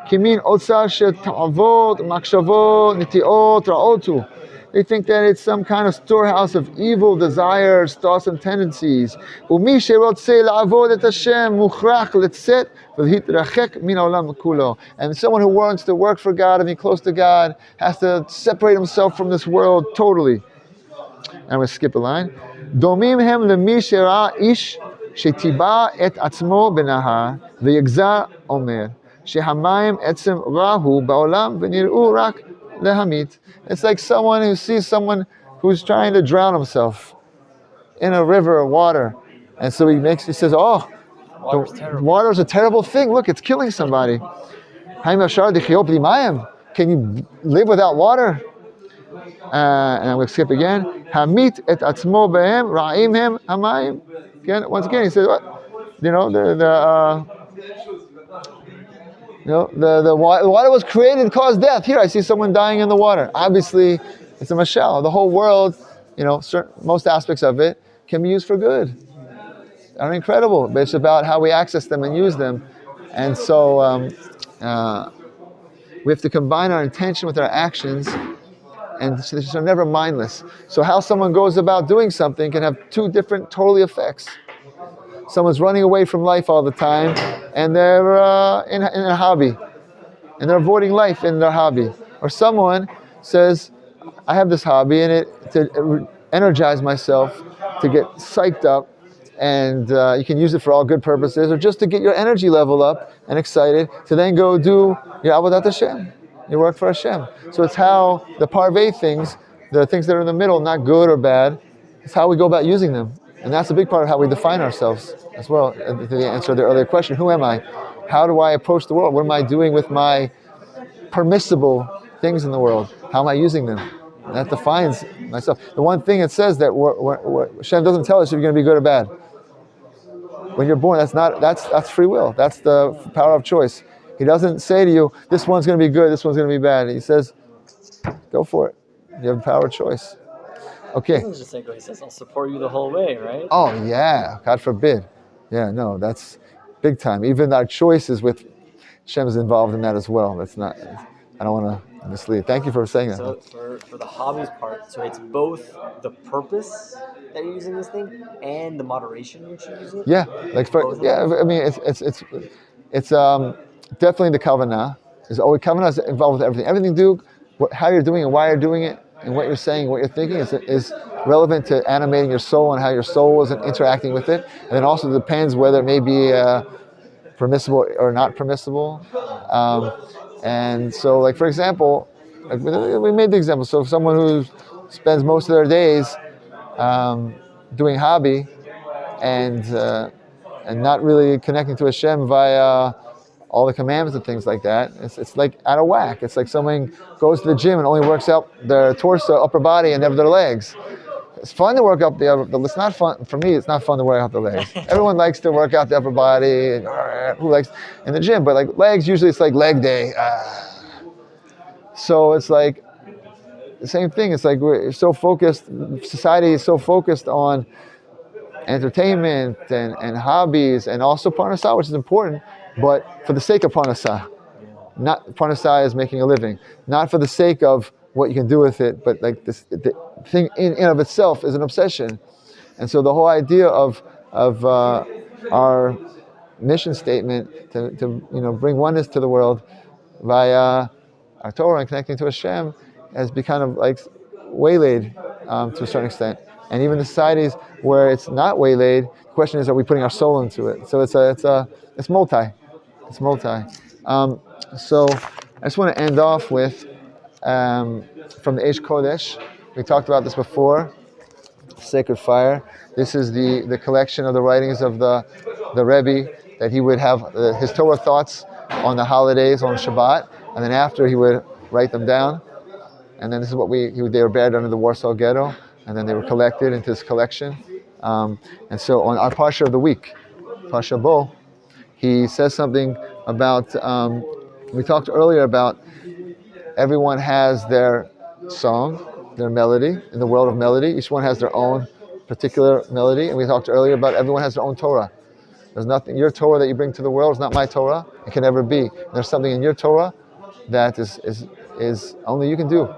כמין אוצר של תאוות, מחשבות, נטיעות, רעות הוא. They think that it's some kind of storehouse of evil desires, thoughts, and tendencies. ומי שרוצה לעבוד את השם מוכרח לצאת ולהתרחק מן העולם כולו. And someone who wants to work for God and be close to God has to separate himself from this world totally. I'm going to skip a line. דומים הם למי שראה איש שטיבע את עצמו בנהר ויגזר אומר שהמים עצם רעו בעולם ונראו רק להמית. It's like someone who sees someone who's trying to drown himself in a river of water. And so he says, oh, water's a terrible thing. Look, it's killing somebody. Can you live without water? And I'm going to skip again. Hamit et atzmo behem ra'im hem hamayim. Again, once again, he says, what? The water was created to cause death. Here I see someone dying in the water. Obviously, it's a mashal. The whole world, most aspects of it can be used for good. Are incredible, but it's about how we access them and use them. And so we have to combine our intention with our actions and they're never mindless. So how someone goes about doing something can have two different totally effects. Someone's running away from life all the time, and they're in a hobby, and they're avoiding life in their hobby. Or someone says, I have this hobby, and it to energize myself, to get psyched up, and you can use it for all good purposes, or just to get your energy level up and excited, to then go do your avodat Hashem, your work for Hashem. So it's how the parvei things, the things that are in the middle, not good or bad, it's how we go about using them. And that's a big part of how we define ourselves as well. To the answer to the earlier question, who am I? How do I approach the world? What am I doing with my permissible things in the world? How am I using them? And that defines myself. The one thing it says that Hashem doesn't tell us if you're going to be good or bad. When you're born, that's free will. That's the power of choice. He doesn't say to you, this one's going to be good, this one's going to be bad. He says, go for it. You have the power of choice. Okay. He doesn't just say go. He says, I'll support you the whole way, right? Oh, yeah. God forbid. Yeah, no, that's big time. Even our choices with Hashem's involved in that as well. That's not, I don't want to mislead. Thank you for saying that. So for the hobbies part, so it's both the purpose that you're using this thing and the moderation in which you use it? Yeah, like I mean, it's definitely the kavanah. Kavanah is involved with everything. Everything you do, how you're doing it, why you're doing it, and what you're saying, what you're thinking is relevant to animating your soul and how your soul is interacting with it. And then also depends whether it may be permissible or not permissible. And so, like for example, we made the example. So if someone who spends most of their days doing hobby and not really connecting to Hashem via all the commandments and things like that, it's like out of whack. It's like someone goes to the gym and only works out their torso, upper body, and never their legs. It's fun to work out it's not fun, for me, it's not fun to work out the legs. Everyone likes to work out the upper body, and, who likes, in the gym, but like legs, usually it's like leg day. So it's like, the same thing, it's like we're so focused, society is so focused on entertainment and hobbies, and also parnasah, which is important, but for the sake of parnasah. Not parnasah is making a living, not for the sake of what you can do with it, but like this, the thing in and of itself is an obsession. And so the whole idea of our mission statement to bring oneness to the world via our Torah and connecting to Hashem has become of like waylaid to a certain extent. And even the societies where it's not waylaid, the question is, are we putting our soul into it? So it's multi. It's multi. So I just want to end off with from the Eish Kodesh. We talked about this before. Sacred Fire. This is the collection of the writings of the Rebbe, that he would have his Torah thoughts on the holidays, on Shabbat, and then after he would write them down. And then this is what they were buried under the Warsaw Ghetto, and then they were collected into this collection. And so on our Parsha of the week, Parsha Bo, he says something about, we talked earlier about everyone has their song, their melody, in the world of melody. Each one has their own particular melody. And we talked earlier about everyone has their own Torah. There's nothing, your Torah that you bring to the world is not my Torah. It can never be. There's something in your Torah that is only you can do.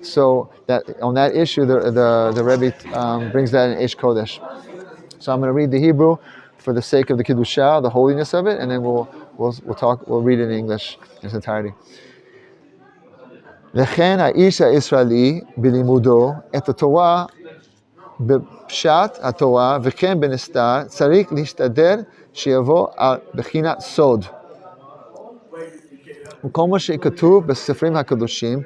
So that on that issue, the Rebbe brings that in Eish Kodesh. So I'm going to read the Hebrew for the sake of the Kiddushah, the holiness of it, and then we'll read it in English in its entirety. לכן האיש הישראלי בלימודו את התורה בפשט התורה וכן בנסתר צריך להשתדל שיבוא על בחינת סוד. וכל מה שכתוב בספרים הקדושים,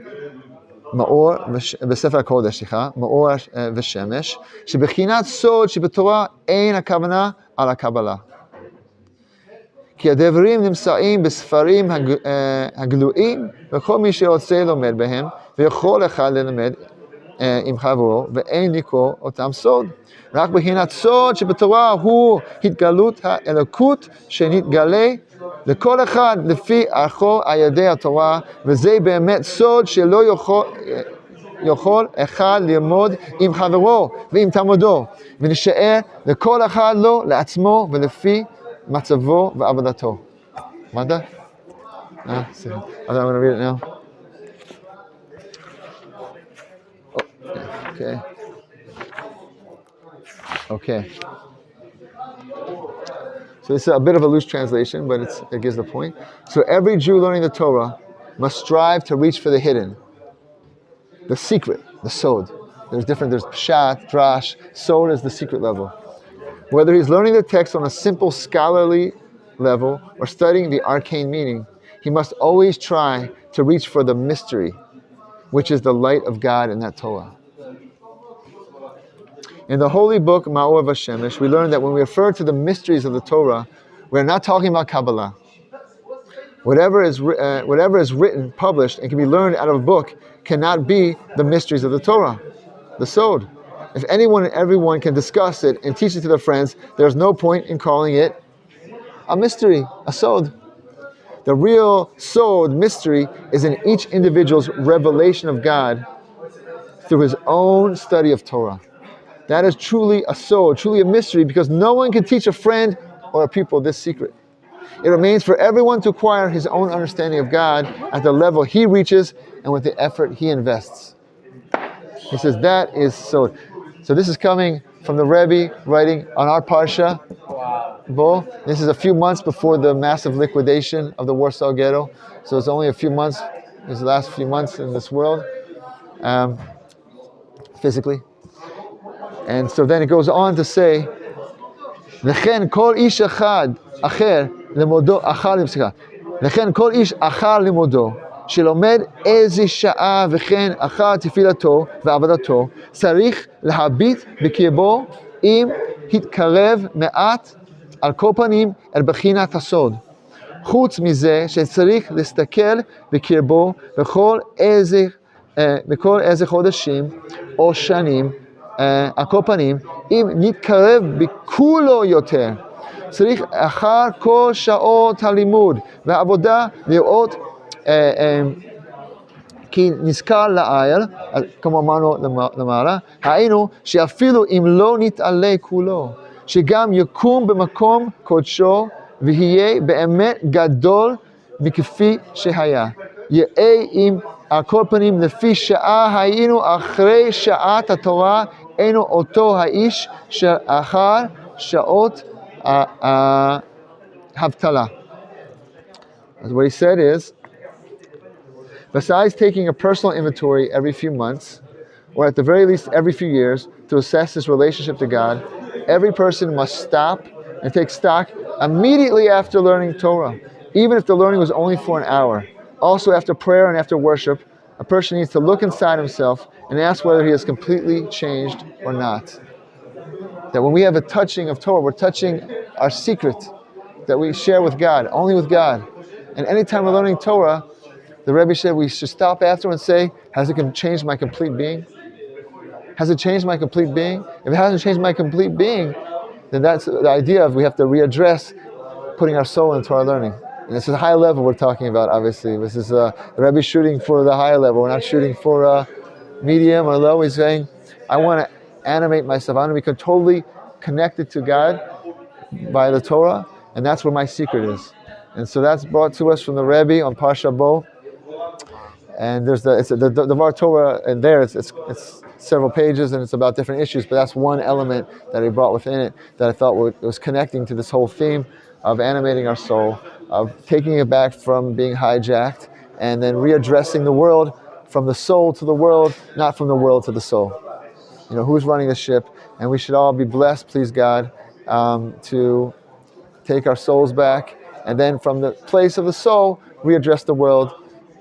בספר הקודש, מאור ושמש, שבחינת סוד שבתורה אין הכוונה על הקבלה. כי הדברים נמצאים בספרים הגלויים, וכל מי שרוצה לומד בהם, ויכול אחד ללמד עם חברו, ואין לקרוא אותם סוד. רק בחינת סוד שבתורה הוא התגלות האלוקות שנתגלה לכל אחד לפי ערכו על ידי התורה, וזה באמת סוד שלא יכול אחד ללמוד עם חברו ועם תלמודו, ונשאר לכל אחד לו לעצמו ולפי מצבו ועבודתו. למדת? סליחה. I'm going to read it now. Okay. Okay. So this is a bit of a loose translation, but it gives the point. So every Jew learning the Torah must strive to reach for the hidden, the secret, the sod. There's pshat, drash. Sod is the secret level. Whether he's learning the text on a simple scholarly level or studying the arcane meaning, he must always try to reach for the mystery, which is the light of God in that Torah. In the holy book Ma'or Vashemesh, we learn that when we refer to the mysteries of the Torah, we're not talking about Kabbalah. Whatever is written, published, and can be learned out of a book cannot be the mysteries of the Torah, the Sod. If anyone and everyone can discuss it and teach it to their friends, there's no point in calling it a mystery, a Sod. The real Sod, mystery, is in each individual's revelation of God through his own study of Torah. That is truly a Sod, truly a mystery, because no one can teach a friend or a pupil this secret. It remains for everyone to acquire his own understanding of God at the level he reaches and with the effort he invests. He says that is Sod. So this is coming from the Rebbe writing on our Parsha. Bo. This is a few months before the massive liquidation of the Warsaw Ghetto. So it's only a few months, his last few months in this world, physically. And so then it goes on to say, לכן כל איש אחר לימודו, שלומד איזה שעה וכן אחר תפילתו ועבודתו, צריך להביט בקרבו אם התקרב מעט על כל פנים אל בחינת הסוד. חוץ מזה שצריך להסתכל בקרבו בכל איזה חודשים או שנים, על כל פנים, אם נתקרב בכולו יותר, צריך אחר כל שעות הלימוד והעבודה לראות כי נזכר לעיל, כמו אמרנו למעלה, היינו שאפילו אם לא נתעלה כולו, שגם יקום במקום קודשו ויהיה באמת גדול מכפי שהיה. יראה אם על כל פנים לפי שעה היינו אחרי שעת התורה, אינו אותו האיש שאחר שעות ההבטלה. As what he said is, besides taking a personal inventory every few months, or at the very least every few years, to assess his relationship to God, every person must stop and take stock immediately after learning Torah, even if the learning was only for an hour. Also, after prayer and after worship, a person needs to look inside himself and ask whether he has completely changed or not. That when we have a touching of Torah, we're touching our secret that we share with God, only with God. And anytime we're learning Torah, the Rebbe said we should stop after and say, has it changed my complete being? Has it changed my complete being? If it hasn't changed my complete being, then that's the idea of we have to readdress putting our soul into our learning. And this is a high level we're talking about, obviously. This is the Rebbe shooting for the higher level. We're not shooting for medium or low. He's saying, I want to animate myself. I want to be totally connected to God by the Torah, and that's where my secret is. And so that's brought to us from the Rebbe on Parsha Bo. And there's the Var Torah, and there it's several pages, and it's about different issues, but that's one element that he brought within it that I thought was connecting to this whole theme of animating our soul, of taking it back from being hijacked, and then readdressing the world from the soul to the world, not from the world to the soul. You know, who's running the ship? And we should all be blessed, please God, to take our souls back, and then from the place of the soul, readdress the world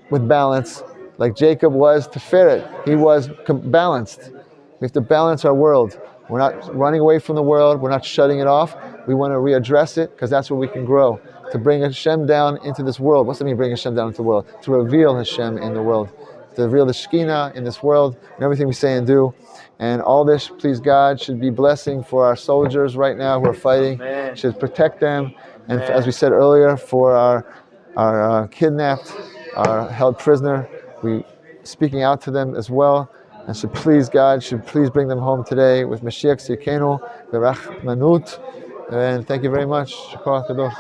with balance, like Jacob was to Ferret. He was balanced. We have to balance our world. We're not running away from the world. We're not shutting it off. We want to readdress it, because that's where we can grow. To bring Hashem down into this world. What's that mean, bring Hashem down into the world? To reveal Hashem in the world. To reveal the Shekhinah in this world, and everything we say and do. And all this, please God, should be blessing for our soldiers right now who are fighting. Amen. Should protect them. And as we said earlier, for our kidnapped, our held prisoner, we speaking out to them as well. And should please God, should please bring them home today with Mashiach Tzidkenu, Berachmanut. And thank you very much. Shakar Kadosh.